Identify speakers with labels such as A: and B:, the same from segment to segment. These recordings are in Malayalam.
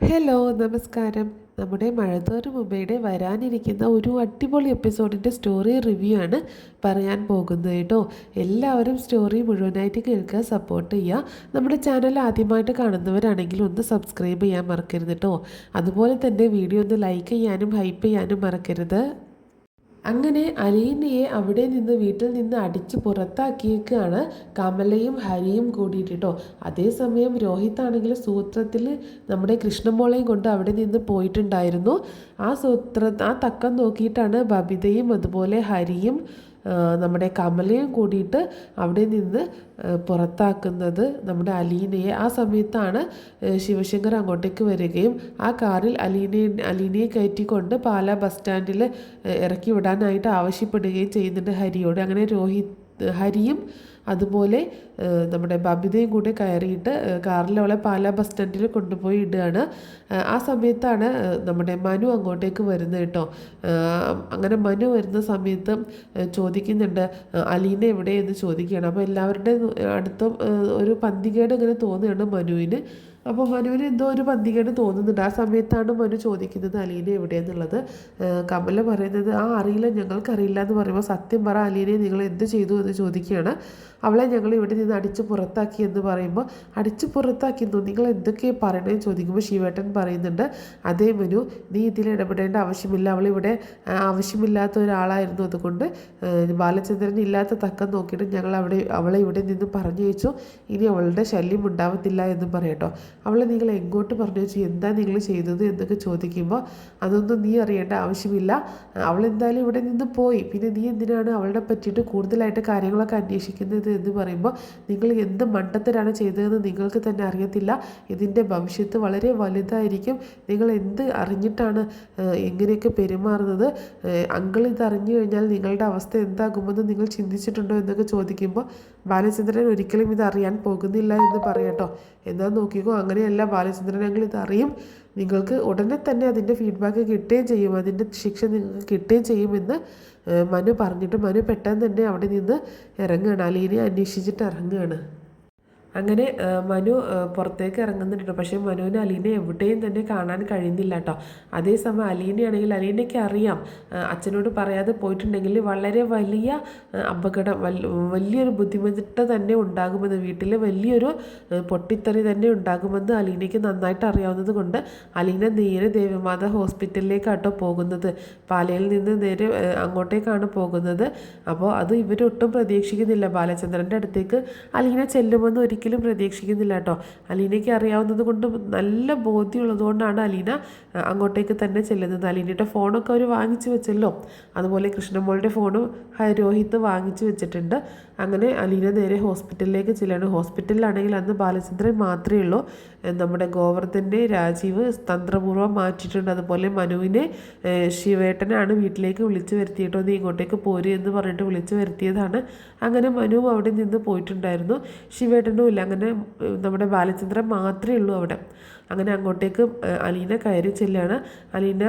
A: ഹലോ നമസ്കാരം. നമ്മുടെ മഴത്തോര് മുംബൈയുടെ വരാനിരിക്കുന്ന ഒരു അടിപൊളി എപ്പിസോഡിൻ്റെ സ്റ്റോറി റിവ്യൂ ആണ് പറയാൻ പോകുന്നത് കേട്ടോ. എല്ലാവരും സ്റ്റോറി മുഴുവനായിട്ട് കേൾക്കുക, സപ്പോർട്ട് ചെയ്യുക. നമ്മുടെ ചാനൽ ആദ്യമായിട്ട് കാണുന്നവരാണെങ്കിൽ ഒന്ന് സബ്സ്ക്രൈബ് ചെയ്യാൻ മറക്കരുത് കേട്ടോ. അതുപോലെ തന്നെ വീഡിയോ ഒന്ന് ലൈക്ക് ചെയ്യാനും ഹൈപ്പ് ചെയ്യാനും മറക്കരുത്. അങ്ങനെ അലീനയെ അവിടെ നിന്ന് വീട്ടിൽ നിന്ന് അടിച്ച് പുറത്താക്കിയേക്കാണ് കമലയും ഹരിയും കൂടിയിട്ട് കേട്ടോ. അതേസമയം രോഹിത് ആണെങ്കിൽ സൂത്രത്തിൽ നമ്മുടെ കൃഷ്ണമോളെയും കൊണ്ട് അവിടെ നിന്ന് പോയിട്ടുണ്ടായിരുന്നു. ആ തക്കം നോക്കിയിട്ടാണ് ബബിതയും അതുപോലെ ഹരിയും നമ്മുടെ കമലയും കൂടിയിട്ട് അവിടെ നിന്ന് പുറത്താക്കുന്നത് നമ്മുടെ ആ സമയത്താണ് ശിവശങ്കർ അങ്ങോട്ടേക്ക് വരികയും ആ കാറിൽ അലീനയെ കയറ്റിക്കൊണ്ട് പാലാ ബസ് സ്റ്റാൻഡിൽ ഇറക്കി വിടാനായിട്ട് ആവശ്യപ്പെടുകയും ചെയ്യുന്നുണ്ട് ഹരിയോട്. അങ്ങനെ ഹരിയും അതുപോലെ നമ്മുടെ ബബിതയും കൂടെ കയറിയിട്ട് കാറിൽ അവളെ പാലാ ബസ് സ്റ്റാൻഡിൽ കൊണ്ടുപോയി ഇടുകയാണ്. ആ സമയത്താണ് നമ്മുടെ മനു അങ്ങോട്ടേക്ക് വരുന്നത് കേട്ടോ. അങ്ങനെ മനു വരുന്ന സമയത്ത് ചോദിക്കുന്നുണ്ട് അലീന എവിടെയെന്ന് ചോദിക്കുകയാണ്. അപ്പോൾ എല്ലാവരുടെ അടുത്തും ഒരു പന്തികേട് ഇങ്ങനെ തോന്നുകയാണ് മനുവിന്. അപ്പോൾ മനുവിന് എന്തോ ഒരു പന്തികേട് തോന്നുന്നുണ്ട്. ആ സമയത്താണ് മനു ചോദിക്കുന്നത് അലീന എവിടെയെന്നുള്ളത്. കമല പറയുന്നത് അറിയില്ല, ഞങ്ങൾക്കറിയില്ല എന്ന് പറയുമ്പോൾ സത്യം പറ അലീനയെ നിങ്ങൾ എന്ത് ചെയ്തു എന്ന് ചോദിക്കുകയാണ്. അവളെ ഞങ്ങൾ ഇവിടെ നിന്ന് അടിച്ച് പുറത്താക്കി എന്ന് പറയുമ്പോൾ അടിച്ച് പുറത്താക്കിയെന്നു നിങ്ങൾ എന്തൊക്കെയാണ് പറയണതെന്ന് ചോദിക്കുമ്പോൾ ശിവേട്ടൻ പറയുന്നുണ്ട് അതേ മനു, നീ ഇതിൽ ഇടപെടേണ്ട ആവശ്യമില്ല, അവളിവിടെ ആവശ്യമില്ലാത്ത ഒരാളായിരുന്നു, അതുകൊണ്ട് ബാലചന്ദ്രൻ ഇല്ലാത്ത തക്കം നോക്കിയിട്ട് ഞങ്ങൾ അവളെ ഇവിടെ നിന്ന് പറഞ്ഞയച്ചു, ഇനി അവളുടെ ശല്യം ഉണ്ടാവത്തില്ല എന്ന് പറയട്ടോ. അവളെ നിങ്ങൾ എങ്ങോട്ട് പറഞ്ഞു വെച്ചു, എന്താ നിങ്ങൾ ചെയ്തത് എന്നൊക്കെ ചോദിക്കുമ്പോൾ അതൊന്നും നീ അറിയേണ്ട ആവശ്യമില്ല, അവളെന്തായാലും ഇവിടെ നിന്ന് പോയി, പിന്നെ നീ എന്തിനാണ് അവളെ പറ്റിയിട്ട് കൂടുതലായിട്ട് കാര്യങ്ങളൊക്കെ അന്വേഷിക്കുന്നത് എന്ന് പറയുമ്പോൾ നിങ്ങൾ എന്ത് മണ്ടത്തരാണ് ചെയ്തതെന്ന് നിങ്ങൾക്ക് തന്നെ അറിയത്തില്ല, ഇതിൻ്റെ ഭവിഷ്യത്ത് വളരെ വലുതായിരിക്കും, നിങ്ങൾ എന്ത് അറിഞ്ഞിട്ടാണ് എങ്ങനെയൊക്കെ പെരുമാറുന്നത്, അങ്കിൾ ഇത് അറിഞ്ഞു കഴിഞ്ഞാൽ നിങ്ങളുടെ അവസ്ഥ എന്താകുമെന്ന് നിങ്ങൾ ചിന്തിച്ചിട്ടുണ്ടോ എന്നൊക്കെ ചോദിക്കുമ്പോൾ ബാലചന്ദ്രൻ ഒരിക്കലും ഇത് അറിയാൻ പോകുന്നില്ല എന്ന് പറയട്ടോ. എന്നാൽ നോക്കിക്കോ, അങ്ങനെയല്ല, ബാലചന്ദ്രൻ അങ്കിൾ ഇത് അറിയും, നിങ്ങൾക്ക് ഉടനെ തന്നെ അതിൻ്റെ ഫീഡ്ബാക്ക് കിട്ടുകയും ചെയ്യും, അതിൻ്റെ ശിക്ഷ നിങ്ങൾക്ക് കിട്ടുകയും ചെയ്യുമെന്ന് മനു പറഞ്ഞിട്ട് മനു പെട്ടെന്ന് തന്നെ അവിടെ നിന്ന് ഇറങ്ങുകയാണ്, അലീനയെ അന്വേഷിച്ചിട്ട് ഇറങ്ങുകയാണ്. അങ്ങനെ മനു പുറത്തേക്ക് ഇറങ്ങുന്നുണ്ട്. പക്ഷേ മനുവിന് അലീനെ എവിടെയും തന്നെ കാണാൻ കഴിയുന്നില്ല കേട്ടോ. അതേസമയം അലീനയാണെങ്കിൽ അലീനയ്ക്ക് അറിയാം അച്ഛനോട് പറയാതെ പോയിട്ടുണ്ടെങ്കിൽ വളരെ വലിയ അപകടം, വലിയൊരു ബുദ്ധിമുട്ട് തന്നെ ഉണ്ടാകുമെന്ന്, വീട്ടിൽ വലിയൊരു പൊട്ടിത്തെറി തന്നെ ഉണ്ടാകുമെന്ന് അലീനയ്ക്ക് നന്നായിട്ട് അറിയാവുന്നത് കൊണ്ട് അലീന നേരെ ദേവമാത ഹോസ്പിറ്റലിലേക്കാട്ടോ പോകുന്നത്. പാലയിൽ നിന്ന് നേരെ അങ്ങോട്ടേക്കാണ് പോകുന്നത്. അപ്പോൾ അത് ഇവരൊട്ടും പ്രതീക്ഷിക്കുന്നില്ല. ബാലചന്ദ്രൻ്റെ അടുത്തേക്ക് അലീന ചെല്ലുമെന്ന് ഒരിക്കലും പ്രതീക്ഷിക്കുന്നില്ല കേട്ടോ. അലീനയ്ക്ക് അറിയാവുന്നത് കൊണ്ട്, നല്ല ബോധ്യമുള്ളത് കൊണ്ടാണ് അലീന അങ്ങോട്ടേക്ക് തന്നെ ചെല്ലുന്നത്. അലീനയുടെ ഫോണൊക്കെ അവർ വാങ്ങിച്ചു വെച്ചല്ലോ, അതുപോലെ കൃഷ്ണമോളുടെ ഫോണും രോഹിത്ത് വാങ്ങിച്ചു വെച്ചിട്ടുണ്ട്. അങ്ങനെ അലീന നേരെ ഹോസ്പിറ്റലിലേക്ക് ചെല്ലാണ്. ഹോസ്പിറ്റലിലാണെങ്കിൽ അന്ന് ബാലചന്ദ്രൻ മാത്രമേ ഉള്ളൂ. നമ്മുടെ ഗോവർദ്ധനെ രാജീവ് തന്ത്രപൂർവ്വം മാറ്റിയിട്ടുണ്ട്. അതുപോലെ മനുവിനെ ശിവേട്ടനാണ് വീട്ടിലേക്ക് വിളിച്ചു വരുത്തിയിട്ടോ, നീ ഇങ്ങോട്ടേക്ക് പോര് എന്ന് പറഞ്ഞിട്ട് വിളിച്ചു വരുത്തിയതാണ്. അങ്ങനെ മനു അവിടെ നിന്ന് പോയിട്ടുണ്ടായിരുന്നു, ശിവേട്ടനും ഇല്ല. അങ്ങനെ നമ്മുടെ ബാലചന്ദ്രൻ മാത്രമേ ഉള്ളൂ അവിടെ. അങ്ങനെ അങ്ങോട്ടേക്ക് അലീന കയറി ചെല്ലുകയാണ്. അലീന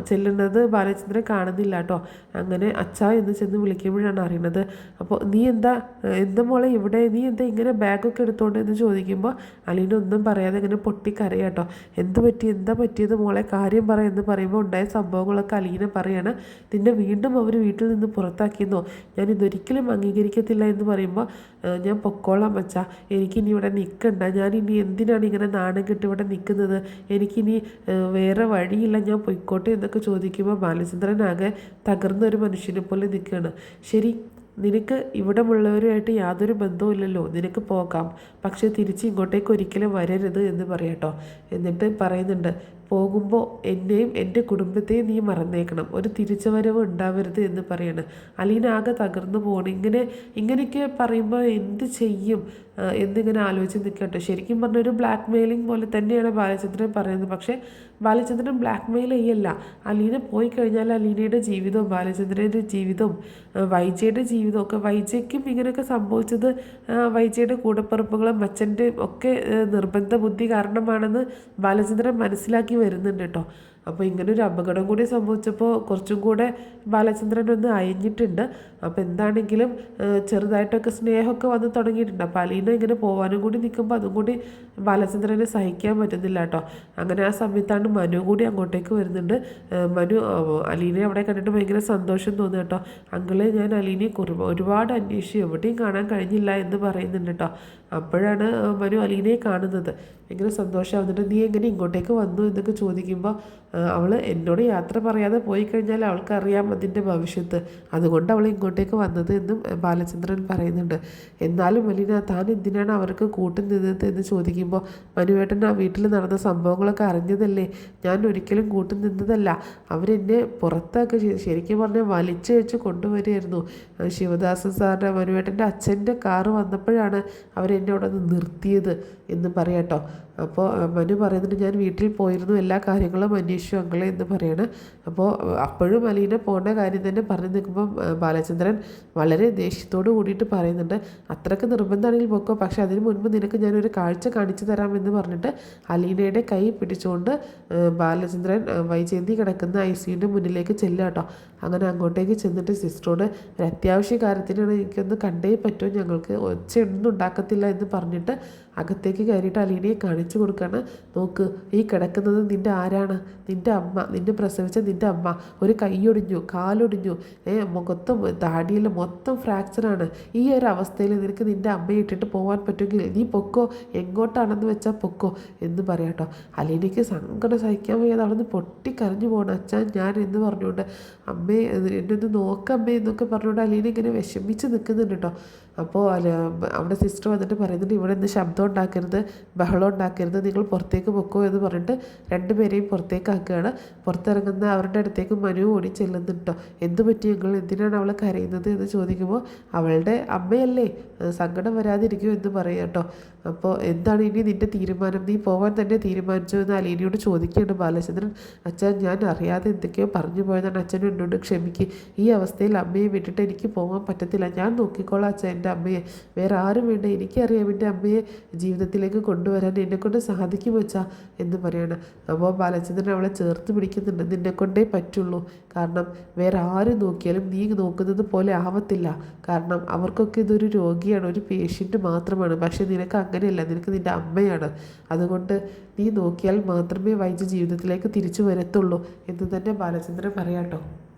A: ചെല്ലുന്നത് ബാലചന്ദ്രൻ കാണുന്നില്ല കേട്ടോ. അങ്ങനെ അച്ഛാ എന്ന് ചെന്ന് വിളിക്കുമ്പോഴാണ് അറിയുന്നത്. അപ്പോൾ നീ എന്താ മോളെ ഇവിടെ, നീ എന്താ ഇങ്ങനെ ബാഗൊക്കെ എടുത്തോണ്ട് എന്ന് ചോദിക്കുമ്പോൾ അലീന ഒന്നും പറയാതെ ഇങ്ങനെ പൊട്ടിക്കരയാ കേട്ടോ. എന്താ പറ്റിയത് മോളെ, കാര്യം പറ എന്ന് പറയുമ്പോൾ ഉണ്ടായ സംഭവങ്ങളൊക്കെ അലീന പറയാണ്. നിന്നെ വീണ്ടും അവർ വീട്ടിൽ നിന്ന് പുറത്താക്കിയെന്നോ, ഞാൻ ഇതൊരിക്കലും അംഗീകരിക്കത്തില്ല എന്ന് പറയുമ്പോൾ ഞാൻ പൊക്കോളാം അച്ഛാ, എനിക്കിനി ഇവിടെ നിൽക്കണ്ട, ഞാനിനി എന്തിനാണ് ഇങ്ങനെ നാണം കെട്ടി ഇവിടെ നിൽക്കുന്നത്, എനിക്കിനി വേറെ വഴിയില്ല, ഞാൻ പൊയ്ക്കോട്ടെ എന്നൊക്കെ ചോദിക്കുമ്പോൾ ബാലചന്ദ്രനാകെ തകർന്നൊരു മനുഷ്യനെ പോലെ നിൽക്കുകയാണ്. ശരി, നിനക്ക് ഇവിടമുള്ളവരുമായിട്ട് യാതൊരു ബന്ധവുമില്ലല്ലോ, നിനക്ക് പോകാം, പക്ഷേ തിരിച്ച് ഇങ്ങോട്ടേക്ക് ഒരിക്കലും വരരുത് എന്ന് പറയട്ടോ. എന്നിട്ട് പറയുന്നുണ്ട്, പോകുമ്പോൾ എന്നെയും എൻ്റെ കുടുംബത്തെയും നീ മറന്നേക്കണം, ഒരു തിരിച്ചുവരവ് ഉണ്ടാവരുത് എന്ന് പറയാണ്. അലീന ആകെ തകർന്നു പോകണം. ഇങ്ങനെയൊക്കെ പറയുമ്പോൾ എന്ത് ചെയ്യും എന്നിങ്ങനെ ആലോചിച്ച് നിൽക്കട്ടെ. ശരിക്കും പറഞ്ഞൊരു ബ്ലാക്ക് മെയിലിംഗ് പോലെ തന്നെയാണ് ബാലചന്ദ്രൻ പറയുന്നത്. പക്ഷേ ബാലചന്ദ്രൻ ബ്ലാക്ക് മെയിൽ ചെയ്യല്ല. അലീന പോയി കഴിഞ്ഞാൽ അലീനയുടെ ജീവിതവും ബാലചന്ദ്രൻ്റെ ജീവിതവും വൈജയുടെ ജീവിതമൊക്കെ, വൈജയ്ക്കും ഇങ്ങനെയൊക്കെ സംഭവിച്ചത് വൈജയുടെ കൂടപ്പിറപ്പുകളും അച്ഛൻ്റെ ഒക്കെ നിർബന്ധ ബുദ്ധി കാരണമാണെന്ന് ബാലചന്ദ്രൻ മനസ്സിലാക്കി വരുന്നുണ്ട് കേട്ടോ. അപ്പോൾ ഇങ്ങനൊരു അപകടം കൂടി സംഭവിച്ചപ്പോൾ കുറച്ചും കൂടെ ബാലചന്ദ്രൻ ഒന്ന് അയഞ്ഞിട്ടുണ്ട്. അപ്പോൾ എന്താണെങ്കിലും ചെറുതായിട്ടൊക്കെ സ്നേഹമൊക്കെ വന്ന് തുടങ്ങിയിട്ടുണ്ട്. അപ്പോൾ അലീന ഇങ്ങനെ പോകാനും കൂടി നിൽക്കുമ്പോൾ അതും കൂടി ബാലചന്ദ്രനെ സഹിക്കാൻ പറ്റുന്നില്ല കേട്ടോ. അങ്ങനെ ആ സമയത്താണ് മനു കൂടി അങ്ങോട്ടേക്ക് വരുന്നുണ്ട്. മനു അലീനെ അവിടെ കണ്ടിട്ട് ഭയങ്കര സന്തോഷം തോന്നുന്നു കേട്ടോ. അങ്കിളെ, ഞാൻ അലീനെ ഒരുപാട് അന്വേഷിച്ചു, എവിടെയും കാണാൻ കഴിഞ്ഞില്ല എന്ന് പറയുന്നുണ്ട് കേട്ടോ. അപ്പോഴാണ് മനു അലീനയെ കാണുന്നത്. ഭയങ്കര സന്തോഷമാവുന്നുണ്ട്. നീ എങ്ങനെ ഇങ്ങോട്ടേക്ക് വന്നു എന്നൊക്കെ ചോദിക്കുമ്പോൾ അവൾ എന്നോട് യാത്ര പറയാതെ പോയി കഴിഞ്ഞാൽ അവൾക്കറിയാം അതിൻ്റെ ഭവിഷ്യത്ത്, അതുകൊണ്ട് അവൾ ഇങ്ങോട്ടേക്ക് വന്നത് എന്നും ബാലചന്ദ്രൻ പറയുന്നുണ്ട്. എന്നാലും അലീന, താൻ എന്തിനാണ് അവർക്ക് കൂട്ടുനിന്നത് എന്ന് ചോദിക്കുമ്പോൾ മനുവേട്ടൻ ആ വീട്ടിൽ നടന്ന സംഭവങ്ങളൊക്കെ അറിഞ്ഞതല്ലേ, ഞാൻ ഒരിക്കലും കൂട്ടുനിന്നതല്ല. അവരെന്നെ പുറത്തൊക്കെ ശരിക്കും പറഞ്ഞാൽ വലിച്ചു വെച്ച് കൊണ്ടുവരികയായിരുന്നു. ശിവദാസൻ സാറിൻ്റെ മനുവേട്ടൻ്റെ അച്ഛൻ്റെ കാറ് വന്നപ്പോഴാണ് അവരെന്നെ അവിടെ നിന്ന് നിർത്തിയത് എന്ന് പറയാട്ടോ. അപ്പോൾ മനു പറയുന്നുണ്ട്, ഞാൻ വീട്ടിൽ പോയിരുന്നു, എല്ലാ കാര്യങ്ങളും അന്വേഷിച്ചു അങ്കിളെ എന്ന് പറയണം. അപ്പോൾ അപ്പോഴും അലീന പോകേണ്ട കാര്യം തന്നെ പറഞ്ഞു നിൽക്കുമ്പം ബാലചന്ദ്രൻ വളരെ ദേഷ്യത്തോട് കൂടിയിട്ട് പറയുന്നുണ്ട്, അത്രയ്ക്ക് നിർബന്ധമാണെങ്കിൽ പോക്കോ, പക്ഷേ അതിന് മുൻപ് നിനക്ക് ഞാനൊരു കാഴ്ച കാണിച്ചു തരാമെന്ന് പറഞ്ഞിട്ട് അലീനയുടെ കൈ പിടിച്ചുകൊണ്ട് ബാലചന്ദ്രൻ വൈജയന്തി കിടക്കുന്ന ICUൻ്റെ മുന്നിലേക്ക് ചെല്ലുക കേട്ടോ. അങ്ങനെ അങ്ങോട്ടേക്ക് ചെന്നിട്ട് സിസ്റ്ററോട് ഒരു അത്യാവശ്യ കാര്യത്തിനാണ്, എനിക്കൊന്ന് കണ്ടേ പറ്റുമോ, ഞങ്ങൾക്ക് ഒച്ചയൊന്നും ഉണ്ടാക്കത്തില്ല എന്ന് പറഞ്ഞിട്ട് അകത്തേക്ക് കയറിയിട്ട് അലീനയെ കാണിച്ചു കൊടുക്കുകയാണ്. നോക്ക്, ഈ കിടക്കുന്നത് നിൻ്റെ ആരാണ്? നിൻ്റെ അമ്മ, നിന്നെ പ്രസവിച്ച നിൻ്റെ അമ്മ. ഒരു കൈയൊടിഞ്ഞു, കാലൊടിഞ്ഞു, മുഖത്തും താടിയിലും മൊത്തം ഫ്രാക്ചറാണ്. ഈ ഒരു അവസ്ഥയിൽ നിനക്ക് നിൻ്റെ അമ്മയെ ഇട്ടിട്ട് പോകാൻ പറ്റുമെങ്കിൽ നീ പൊക്കോ, എങ്ങോട്ടാണെന്ന് വെച്ചാൽ പൊക്കോ എന്ന് പറയാട്ടോ. അലീനയ്ക്ക് സങ്കടം സഹിക്കാൻ വയ്യാതെ അവിടെ നിന്ന് പൊട്ടിക്കരഞ്ഞു പോകണം. അച്ഛൻ ഞാൻ എന്ന് പറഞ്ഞുകൊണ്ട്, അമ്മേ എന്നെ ഒന്ന് നോക്കമ്മേ എന്നൊക്കെ പറഞ്ഞുകൊണ്ട് അലീന ഇങ്ങനെ വിഷമിച്ച് നിൽക്കുന്നുണ്ട് കേട്ടോ. അപ്പോൾ അവിടെ സിസ്റ്റർ വന്നിട്ട് പറയുന്നുണ്ട്, ഇവിടെ നിന്ന് ശബ്ദം ഉണ്ടാക്കരുത്, ബഹളം ഉണ്ടാക്കരുത്, നിങ്ങൾ പുറത്തേക്ക് പൊക്കോ എന്ന് പറഞ്ഞിട്ട് രണ്ടുപേരെയും പുറത്തേക്ക് ആക്കുകയാണ്. പുറത്തിറങ്ങുന്ന അവരുടെ അടുത്തേക്ക് മനു ഓടി ചെല്ലുന്നുണ്ട് കേട്ടോ. എന്ത് പറ്റി, നിങ്ങൾ എന്തിനാണ് അവളെ കരയുന്നത് എന്ന് ചോദിക്കുമ്പോൾ അവളുടെ അമ്മയല്ലേ, സങ്കടം വരാതിരിക്കുമോ എന്ന് പറയാം കേട്ടോ. അപ്പോൾ എന്താണ് ഇനി നിൻ്റെ തീരുമാനം, നീ പോകാൻ തന്നെ തീരുമാനിച്ചു എന്ന് അലീനയോട് ചോദിക്കുകയാണ് ബാലചന്ദ്രൻ. അച്ഛൻ, ഞാൻ അറിയാതെ എന്തൊക്കെയോ പറഞ്ഞു പോയതാണ്, അച്ഛനും എന്നോട് ക്ഷമിക്ക്. ഈ അവസ്ഥയിൽ അമ്മയെ വിട്ടിട്ട് എനിക്ക് പോകാൻ പറ്റത്തില്ല, ഞാൻ നോക്കിക്കോളാം അച്ഛൻ എൻ്റെ അമ്മയെ, വേറെ ആരും വേണ്ട, എനിക്കറിയാം എൻ്റെ അമ്മയെ ജീവിതത്തിലേക്ക് കൊണ്ടുവരാൻ എന്നെക്കൊണ്ട് സാധിക്കും വെച്ചാ എന്ന് പറയണം. അപ്പോൾ ബാലചന്ദ്രൻ അവളെ ചേർത്ത് പിടിക്കുന്നുണ്ട്. നിന്നെക്കൊണ്ടേ പറ്റുള്ളൂ, കാരണം വേറെ ആരും നോക്കിയാലും നീ നോക്കുന്നത് പോലെ ആവത്തില്ല, കാരണം അവർക്കൊക്കെ ഇതൊരു രോഗിയാണ്, ഒരു പേഷ്യൻ്റ് മാത്രമാണ്. പക്ഷേ നിനക്ക് അങ്ങനെയല്ല, നിനക്ക് നിൻ്റെ അമ്മയാണ്, അതുകൊണ്ട് നീ നോക്കിയാൽ മാത്രമേ വൈദ്യ ജീവിതത്തിലേക്ക് തിരിച്ചു വരത്തുള്ളൂ എന്ന് തന്നെ ബാലചന്ദ്രൻ പറയാട്ടോ.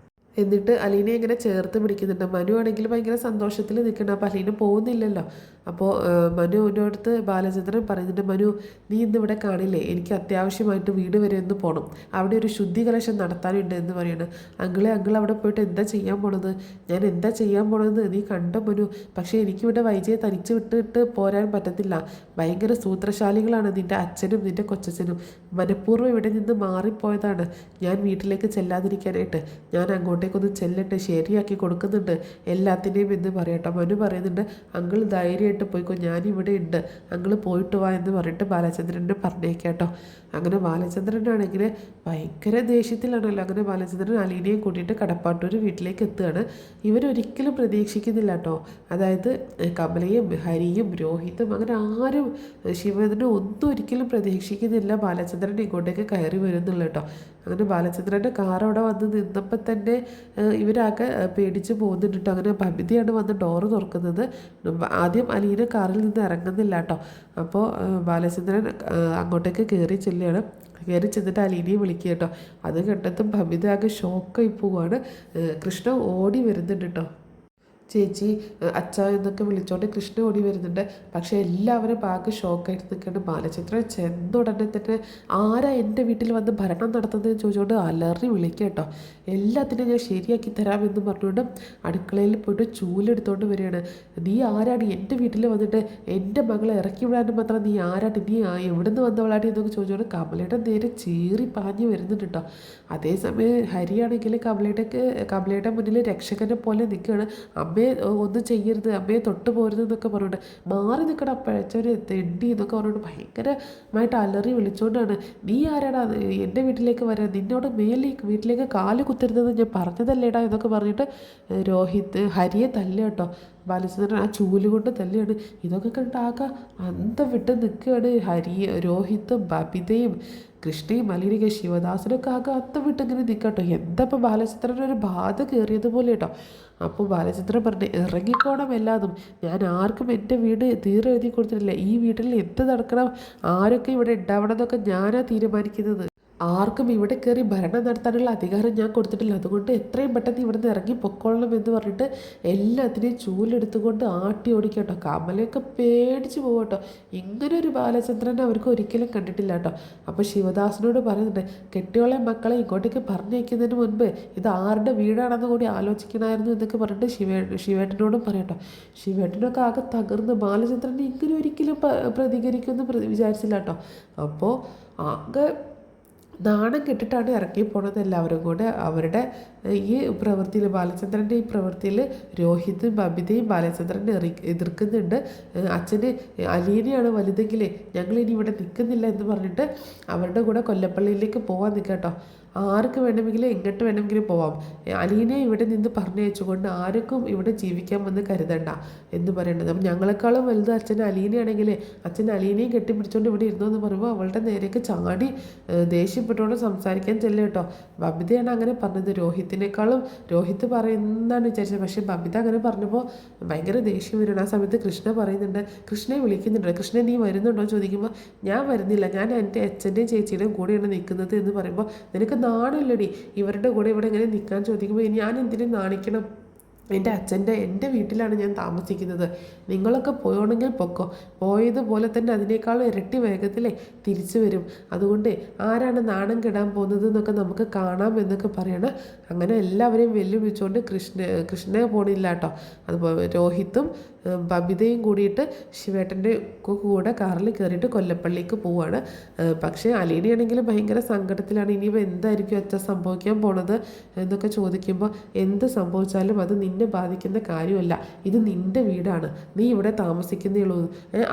A: എന്നിട്ട് അലീനെ ഇങ്ങനെ ചേർത്ത് പിടിക്കുന്നുണ്ട്. മനു ആണെങ്കിൽ ഭയങ്കര സന്തോഷത്തിൽ നിൽക്കണം. അപ്പോൾ അലീന പോകുന്നില്ലല്ലോ. അപ്പോൾ മനുവിൻ്റെ അടുത്ത് ബാലചന്ദ്രൻ പറയുന്നുണ്ട്, മനു നീ ഇന്ന് ഇവിടെ കാണില്ലേ, എനിക്ക് അത്യാവശ്യമായിട്ട് വീട് വരെ ഒന്ന് പോകണം, അവിടെ ഒരു ശുദ്ധി കലശം നടത്താനുണ്ട് എന്ന് പറയണം. അങ്കിൾ അവിടെ പോയിട്ട് എന്താ ചെയ്യാൻ പോണത്, ഞാൻ എന്താ ചെയ്യാൻ പോണത് നീ കണ്ടോ മനു, പക്ഷേ എനിക്കിവിടെ വൈജയെ തനിച്ച് വിട്ടിട്ട് പോരാൻ പറ്റത്തില്ല. ഭയങ്കര സൂത്രശാലികളാണ് നിൻ്റെ അച്ഛനും നിൻ്റെ കൊച്ചച്ഛനും, മനഃപൂർവ്വം ഇവിടെ നിന്ന് മാറിപ്പോയതാണ് ഞാൻ വീട്ടിലേക്ക് ചെല്ലാതിരിക്കാനായിട്ട്. ഞാൻ അങ്ങോട്ടേക്കൊന്ന് ചെല്ലട്ടെ, ശരിയാക്കി കൊടുക്കുന്നുണ്ട് എല്ലാത്തിനെയും എന്ന് പറയട്ടോ. മനു പറയുന്നുണ്ട്, അങ്കിൾ ധൈര്യമായിട്ട് പോയിക്കോ, ഞാനിവിടെ ഉണ്ട്, അങ്കിൾ പോയിട്ട് വാ എന്ന് പറഞ്ഞിട്ട് ബാലചന്ദ്രനെ പറഞ്ഞേക്കാട്ടോ. അങ്ങനെ ബാലചന്ദ്രനാണെങ്കിൽ ഭയങ്കര ദേഷ്യത്തിലാണല്ലോ. അങ്ങനെ ബാലചന്ദ്രൻ അലീനയെ കൂട്ടിയിട്ട് കടപ്പാട്ടൂർ വീട്ടിലേക്ക് എത്തുകയാണ്. ഇവരൊരിക്കലും പ്രതീക്ഷിക്കുന്നില്ല കേട്ടോ. അതായത് കമലയും ഹരിയും രോഹിതും അങ്ങനെ ആരും ശിവേന്ദ്രനും ഒന്നും ഒരിക്കലും പ്രതീക്ഷിക്കുന്നില്ല ബാലചന്ദ്രൻ ഇങ്ങോട്ടേക്ക് കയറി വരുന്നുള്ളൂ കേട്ടോ. അങ്ങനെ ബാലചന്ദ്രൻ്റെ കാർ അവിടെ വന്ന് നിന്നപ്പോൾ തന്നെ ഇവരാകെ പേടിച്ച് പോകുന്നുണ്ട് കേട്ടോ. അങ്ങനെ ഭമിതയാണ് വന്ന് ഡോറ് തുറക്കുന്നത്. ആദ്യം അലീന കാറിൽ നിന്ന് ഇറങ്ങുന്നില്ല കേട്ടോ. അപ്പോൾ ബാലചന്ദ്രൻ അങ്ങോട്ടേക്ക് കയറി ചെല്ലുകയാണ്. കയറി ചെന്നിട്ട് അലീനയെ വിളിക്കുക കേട്ടോ. അത് കണ്ടതും ഭമിത ആകെ ഷോക്കായി പോവുകയാണ്. കൃഷ്ണ ഓടി വരുന്നുണ്ട് കേട്ടോ. ചേച്ചി, അച്ഛ എന്നൊക്കെ വിളിച്ചോണ്ട് കൃഷ്ണ ഓടി വരുന്നുണ്ട്. പക്ഷേ എല്ലാവരും ആകെ ഷോക്കായിട്ട് നിൽക്കുകയാണ്. ബാലചന്ദ്രൻ ചെന്ന ഉടനെ തന്നെ ആരാ എൻ്റെ വീട്ടിൽ വന്ന് ഭരണം നടത്തുന്നതെന്ന് ചോദിച്ചുകൊണ്ട് അലറി വിളിക്കുക കേട്ടോ. എല്ലാത്തിനും ഞാൻ ശരിയാക്കി തരാമെന്ന് പറഞ്ഞുകൊണ്ട് അടുക്കളയിൽ പോയിട്ട് ചൂലെടുത്തോണ്ട് വരികയാണ്. നീ ആരാണ് എൻ്റെ വീട്ടിൽ വന്നിട്ട് എൻ്റെ മകളെ ഇറക്കി വിടാനും മാത്രം നീ ആരാണ്, നീ എവിടെ നിന്ന് വന്നവളാണ് എന്നൊക്കെ ചോദിച്ചുകൊണ്ട് കമലയുടെ നേരെ ചീറി പാഞ്ഞ് വരുന്നുണ്ട് കേട്ടോ. അതേസമയം ഹരിയാണെങ്കിൽ കമലയുടെ മുന്നിൽ രക്ഷകനെ പോലെ നിൽക്കുകയാണ്. അമ്മയെ ഒന്നും ചെയ്യരുത്, അമ്മയെ തൊട്ട് പോരുത് എന്നൊക്കെ പറഞ്ഞുകൊണ്ട് മാറി നിൽക്കണം, പഴച്ചവർ തെണ്ടി എന്നൊക്കെ പറഞ്ഞുകൊണ്ട് ഭയങ്കരമായിട്ട് അലറി വിളിച്ചുകൊണ്ടാണ്. നീ ആരാടാ എൻ്റെ വീട്ടിലേക്ക് വരാൻ, നിന്നോട് വീട്ടിലേക്ക് കാല് കുത്തരുതെന്ന് ഞാൻ പറഞ്ഞതല്ലേടാ എന്നൊക്കെ പറഞ്ഞിട്ട് ഹരിയെ തല്ലുക കേട്ടോ. ബാലചന്ദ്രൻ ആ ചൂല് കൊണ്ട് തല്ലിയാണ്. ഇതൊക്കെ കണ്ട് ആകെ അന്തം വിട്ട് നിൽക്കുകയാണ് രോഹിത്തും ബബിതയും കൃഷ്ണയും അലീനയും ശിവദാസനൊക്കെ ആകെ അന്തം വിട്ട് ഇങ്ങനെ നിൽക്കട്ടോ. എന്താ ഇപ്പം ബാലചന്ദ്രനൊരു ബാധ കയറിയതുപോലെ കേട്ടോ. അപ്പോൾ ബാലചന്ദ്രൻ പറഞ്ഞു, ഇറങ്ങിക്കോണം എല്ലാതും, ഞാൻ ആർക്കും എൻ്റെ വീട് തീരെഴുതി കൊടുത്തിട്ടില്ല, ഈ വീട്ടിൽ എന്ത് നടക്കണം, ആരൊക്കെ ഇവിടെ ഉണ്ടാവണം എന്നൊക്കെ ഞാനാണ് തീരുമാനിക്കുന്നത്, ആർക്കും ഇവിടെ കയറി ഭരണം നടത്താനുള്ള അധികാരം ഞാൻ കൊടുത്തിട്ടില്ല, അതുകൊണ്ട് എത്രയും പെട്ടെന്ന് ഇവിടെ നിന്ന് ഇറങ്ങി പൊക്കോളണം എന്ന് പറഞ്ഞിട്ട് എല്ലാത്തിനെയും ചൂലെടുത്തുകൊണ്ട് ആട്ടി ഓടിക്കട്ടോ. കമലയൊക്കെ പേടിച്ച് പോകട്ടോ. ഇങ്ങനെ ഒരു ബാലചന്ദ്രനെ അവർക്ക് ഒരിക്കലും കണ്ടിട്ടില്ല കേട്ടോ. അപ്പോൾ ശിവദാസനോട് പറയുന്നുണ്ട്, കെട്ടിയോളെ മക്കളെ ഇങ്ങോട്ടേക്ക് പറഞ്ഞയക്കുന്നതിന് മുൻപ് ഇത് ആരുടെ വീടാണെന്ന് കൂടി ആലോചിക്കണമായിരുന്നു എന്നൊക്കെ പറഞ്ഞിട്ട് ശിവേട്ടനോടും പറയട്ടോ. ശിവേട്ടനൊക്കെ ആകെ തകർന്ന് ബാലചന്ദ്രനെ ഇങ്ങനെ ഒരിക്കലും പ്രതികരിക്കുമെന്ന് വിചാരിച്ചില്ല കേട്ടോ. അപ്പോൾ ആകെ നാണം കെട്ടിട്ടാണ് ഇറക്കി പോണത് എല്ലാവരും കൂടെ. അവരുടെ ഈ പ്രവൃത്തിയിൽ, ബാലചന്ദ്രൻ്റെ ഈ പ്രവൃത്തിയിൽ രോഹിത്തും ബബിതയും ബാലചന്ദ്രനെ എതിർക്കുന്നുണ്ട്. അച്ഛന് അലീനയാണ് വലുതെങ്കിൽ ഞങ്ങളിനി ഇവിടെ നിൽക്കുന്നില്ല എന്ന് പറഞ്ഞിട്ട് അവരുടെ കൂടെ കൊല്ലപ്പള്ളിയിലേക്ക് പോകാൻ നിൽക്കട്ടോ. ആർക്ക് വേണമെങ്കിലും എങ്ങോട്ട് വേണമെങ്കിലും പോവാം, അലീനയെ ഇവിടെ നിന്ന് പറഞ്ഞയച്ചുകൊണ്ട് ആർക്കും ഇവിടെ ജീവിക്കാൻ വന്ന് കരുതണ്ട എന്ന് പറയേണ്ടത്. അപ്പം ഞങ്ങളെക്കാളും വലുത് അച്ഛൻ അലീനയാണെങ്കിൽ അച്ഛൻ അലീനയും കെട്ടിപ്പിടിച്ചുകൊണ്ട് ഇവിടെ ഇരുന്നു എന്ന് പറയുമ്പോൾ അവളുടെ നേരേക്ക് ചാടി ദേഷ്യപ്പെട്ടുകൊണ്ട് സംസാരിക്കാൻ ചെല്ലും കേട്ടോ. ബബിതയാണ് അങ്ങനെ പറഞ്ഞത്. രോഹിത്ത് പറയുന്നതാണ് വിചാരിച്ചത്, പക്ഷേ ബബിത അങ്ങനെ പറഞ്ഞപ്പോൾ ഭയങ്കര ദേഷ്യം വരണം. ആ സമയത്ത് കൃഷ്ണ പറയുന്നുണ്ട്, കൃഷ്ണയെ വിളിക്കുന്നുണ്ട്. കൃഷ്ണ നീ വരുന്നുണ്ടോ എന്ന് ചോദിക്കുമ്പോൾ ഞാൻ വരുന്നില്ല, ഞാൻ എൻ്റെ അച്ഛൻ്റെയും ചേച്ചിയുടെയും കൂടെയാണ് നിൽക്കുന്നത് എന്ന് പറയുമ്പോൾ നിനക്ക് നാണില്ലടി ഇവരുടെ കൂടെ ഇവിടെ ഇങ്ങനെ നിൽക്കാൻ ചോദിക്കുമ്പോൾ ഞാൻ എന്തിനും നാണിക്കണം, എൻ്റെ വീട്ടിലാണ് ഞാൻ താമസിക്കുന്നത്, നിങ്ങളൊക്കെ പോയോണെങ്കിൽ പൊക്കോ, പോയതുപോലെ തന്നെ അതിനേക്കാളും ഇരട്ടി വേഗത്തിലേ തിരിച്ചു വരും, അതുകൊണ്ട് ആരാണ് നാണം കെടാൻ പോകുന്നത് എന്നൊക്കെ നമുക്ക് കാണാം എന്നൊക്കെ പറയണം. അങ്ങനെ എല്ലാവരെയും വെല്ലുവിളിച്ചുകൊണ്ട് കൃഷ്ണയെ പോണില്ല കേട്ടോ. അതുപോലെ രോഹിത്തും ബബിതയും കൂടിയിട്ട് ശിവേട്ടൻ്റെ കൂടെ കാറിൽ കയറിയിട്ട് കൊല്ലപ്പള്ളിക്ക് പോവാണ്. പക്ഷേ അലീനയാണെങ്കിൽ ഭയങ്കര സങ്കടത്തിലാണ്. ഇനിയിപ്പോൾ എന്തായിരിക്കും അച്ഛൻ സംഭവിക്കാൻ പോണത് എന്നൊക്കെ ചോദിക്കുമ്പോൾ, എന്ത് സംഭവിച്ചാലും അത് നിന്നെ ബാധിക്കുന്ന കാര്യമല്ല, ഇത് നിൻ്റെ വീടാണ്, നീ ഇവിടെ താമസിക്കുന്നേ ഉള്ളൂ,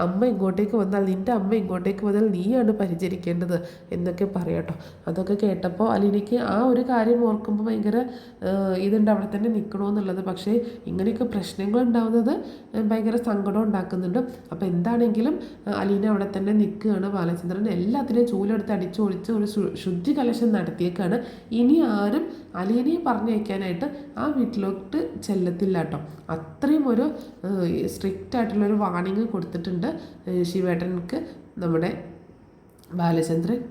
A: അമ്മ ഇങ്ങോട്ടേക്ക് വന്നാൽ നിൻ്റെ അമ്മ ഇങ്ങോട്ടേക്ക് വന്നാൽ നീയാണ് പരിചരിക്കേണ്ടത് എന്നൊക്കെ പറയാട്ടോ. അതൊക്കെ കേട്ടപ്പോൾ അലീനയ്ക്ക് ആ ഒരു കാര്യം ഓർക്കുമ്പോൾ ഭയങ്കര ഇതുണ്ട്, അവിടെ തന്നെ നിൽക്കണമെന്നുള്ളത്. പക്ഷേ ഇങ്ങനെയൊക്കെ പ്രശ്നങ്ങൾ ഉണ്ടാകുന്നത് ഭയങ്കര സങ്കടം ഉണ്ടാക്കുന്നുണ്ട്. അപ്പോൾ എന്താണെങ്കിലും അലീന അവിടെ തന്നെ നിൽക്കുകയാണ്. ബാലചന്ദ്രൻ എല്ലാത്തിനെയും ചൂലെടുത്ത് അടിച്ചൊഴിച്ച് ഒരു ശുദ്ധി കലശം നടത്തിയേക്കാണ്. ഇനി ആരും അലീനയെ പറഞ്ഞയക്കാനായിട്ട് ആ വീട്ടിലോട്ട് ചെല്ലത്തില്ല കേട്ടോ. അത്രയും ഒരു സ്ട്രിക്റ്റ് ആയിട്ടുള്ളൊരു വാർണിംഗ് കൊടുത്തിട്ടുണ്ട് ശിവേട്ടനക്ക് നമ്മുടെ ബാലചന്ദ്രൻ.